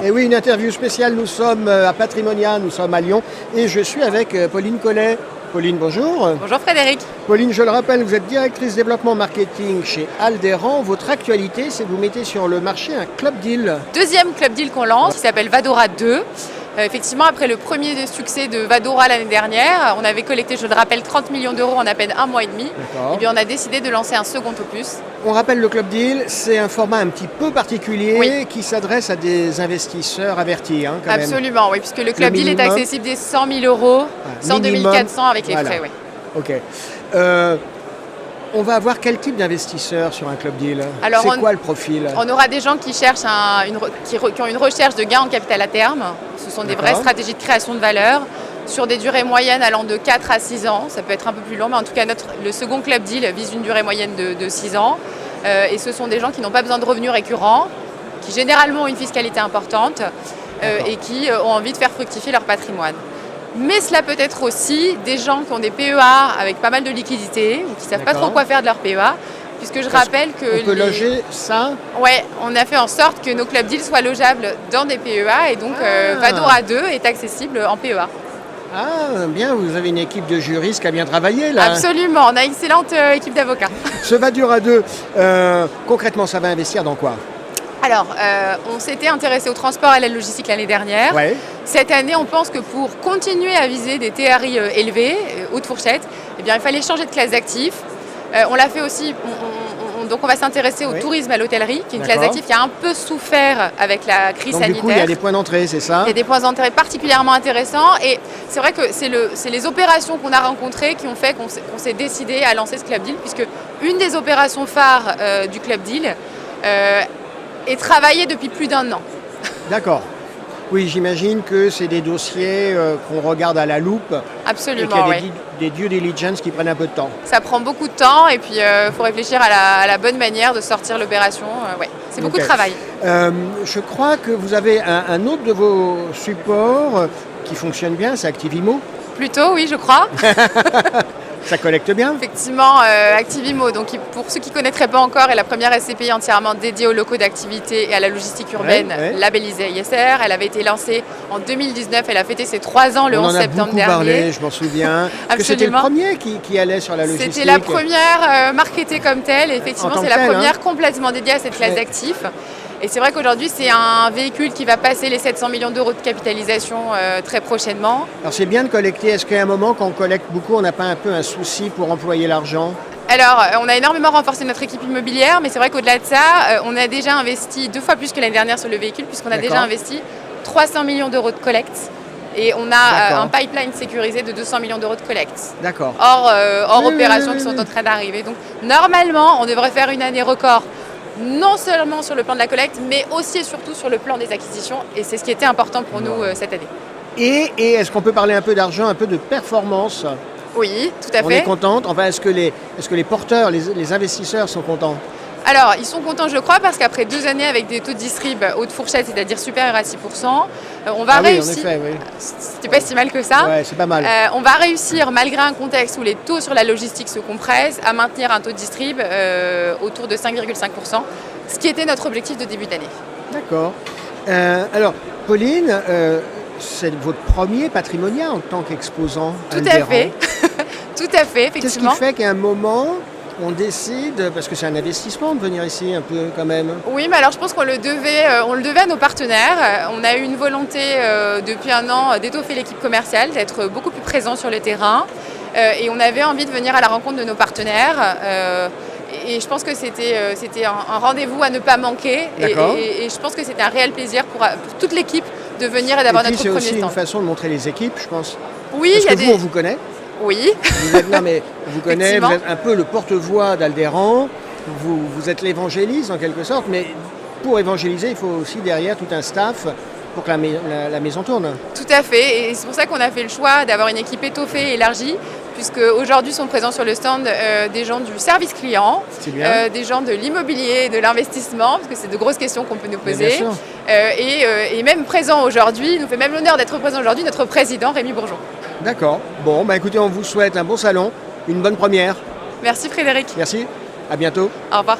Et oui, une interview spéciale, nous sommes à Patrimonia, nous sommes à Lyon et je suis avec Pauline Collet. Pauline, bonjour. Bonjour Frédéric. Pauline, je le rappelle, vous êtes directrice développement marketing chez Aldéran. Votre actualité, c'est que vous mettez sur le marché un club deal. Deuxième club deal qu'on lance, qui s'appelle Vadora 2. Effectivement, après le premier succès de Vadora l'année dernière, on avait collecté, je le rappelle, 30 millions d'euros en à peine un mois et demi. Et bien on a décidé de lancer un second opus. On rappelle le club deal, c'est un format un petit peu particulier qui s'adresse à des investisseurs avertis. Quand Absolument, même. Oui, puisque le club deal est accessible dès 100 000 euros, 102 400 avec les frais. Oui. Ok. On va avoir quel type d'investisseurs sur un club deal? Alors, c'est quoi le profil? On aura des gens qui cherchent qui ont une recherche de gain en capital à terme. Ce sont des vraies stratégies de création de valeur sur des durées moyennes allant de 4 à 6 ans. Ça peut être un peu plus long, mais en tout cas, le second club deal vise une durée moyenne de 6 ans. Et ce sont des gens qui n'ont pas besoin de revenus récurrents, qui généralement ont une fiscalité importante et qui ont envie de faire fructifier leur patrimoine. Mais cela peut être aussi des gens qui ont des PEA avec pas mal de liquidités ou qui ne savent pas trop quoi faire de leur PEA. Puisque je rappelle que... On peut loger ça? Ouais, on a fait en sorte que nos club deals soient logeables dans des PEA et donc Vadora 2 est accessible en PEA. Ah, bien, vous avez une équipe de juristes qui a bien travaillé là. Absolument, on a une excellente équipe d'avocats. Ce Vadora 2, concrètement, ça va investir dans quoi? Alors, on s'était intéressé au transport et à la logistique l'année dernière. Ouais. Cette année, on pense que pour continuer à viser des TRI élevés, haute fourchette, eh bien, il fallait changer de classe d'actifs. On l'a fait aussi, donc on va s'intéresser au tourisme à l'hôtellerie, qui est une classe d'actifs qui a un peu souffert avec la crise sanitaire. Du coup, il y a des points d'entrée, c'est ça? Il y a des points d'entrée particulièrement intéressants et c'est vrai que c'est les opérations qu'on a rencontrées qui ont fait qu'on s'est décidé à lancer ce club deal, puisque une des opérations phares du club deal est travaillée depuis plus d'1 an. D'accord. Oui, j'imagine que c'est des dossiers qu'on regarde à la loupe. Absolument, et qu'il y a des due diligence qui prennent un peu de temps. Ça prend beaucoup de temps et puis il faut réfléchir à la bonne manière de sortir l'opération. C'est beaucoup de travail. Je crois que vous avez un autre de vos supports qui fonctionne bien, c'est Activimo. Plutôt, oui, je crois. Ça collecte bien. Effectivement, Activimo, donc pour ceux qui ne connaîtraient pas encore, est la première SCPI entièrement dédiée aux locaux d'activité et à la logistique urbaine labellisée ISR. Elle avait été lancée en 2019, elle a fêté ses 3 ans le 11 septembre dernier. On en a beaucoup parlé, je m'en souviens. Que c'était le premier qui allait sur la logistique. C'était la première marketée comme telle, et effectivement c'est la première complètement dédiée à cette classe d'actifs. Et c'est vrai qu'aujourd'hui, c'est un véhicule qui va passer les 700 millions d'euros de capitalisation très prochainement. Alors c'est bien de collecter. Est-ce qu'à un moment, quand on collecte beaucoup, on n'a pas un peu un souci pour employer l'argent? Alors, on a énormément renforcé notre équipe immobilière, mais c'est vrai qu'au-delà de ça, on a déjà investi 2 fois plus que l'année dernière sur le véhicule, puisqu'on a déjà investi 300 millions d'euros de collecte. Et on a un pipeline sécurisé de 200 millions d'euros de collecte. D'accord. Hors opérations qui sont en train d'arriver. Donc, normalement, on devrait faire une année record. Non seulement sur le plan de la collecte, mais aussi et surtout sur le plan des acquisitions. Et c'est ce qui était important pour nous cette année. Et est-ce qu'on peut parler un peu d'argent, un peu de performance? Oui, tout à fait. On est contente. Enfin, est-ce que les porteurs, les investisseurs sont contents? Alors, ils sont contents, je crois, parce qu'après 2 années avec des taux de distrib haute fourchette, c'est-à-dire supérieurs à 6%, on va réussir. Oui, en effet, oui. C'était pas si mal que ça. Ouais, c'est pas mal. On va réussir, malgré un contexte où les taux sur la logistique se compressent, à maintenir un taux de distrib autour de 5,5%, ce qui était notre objectif de début d'année. D'accord. Alors, Pauline, c'est votre premier Patrimonia en tant qu'exposant. Tout à fait. Tout à fait, effectivement. Qu'est-ce qui fait qu'à un moment, on décide, parce que c'est un investissement de venir ici un peu quand même? Oui, mais alors je pense qu'on le devait à nos partenaires. On a eu une volonté depuis 1 an d'étoffer l'équipe commerciale, d'être beaucoup plus présent sur le terrain. Et on avait envie de venir à la rencontre de nos partenaires. Et je pense que c'était un rendez-vous à ne pas manquer. Et je pense que c'était un réel plaisir pour toute l'équipe de venir et d'avoir notre premier stand. C'est aussi une façon de montrer les équipes, je pense. Oui, parce que vous, on vous connaît. Oui. On vous connaît, vous êtes un peu le porte-voix d'Aldéran, vous êtes l'évangéliste en quelque sorte, mais pour évangéliser, il faut aussi derrière tout un staff pour que la maison tourne. Tout à fait, et c'est pour ça qu'on a fait le choix d'avoir une équipe étoffée et élargie, puisque aujourd'hui sont présents sur le stand des gens du service client, des gens de l'immobilier et de l'investissement, parce que c'est de grosses questions qu'on peut nous poser. Et même présent aujourd'hui, nous fait même l'honneur d'être présent aujourd'hui, notre président Rémi Bourgeon. D'accord. Bon, écoutez, on vous souhaite un bon salon, une bonne première. Merci Frédéric. Merci, à bientôt. Au revoir.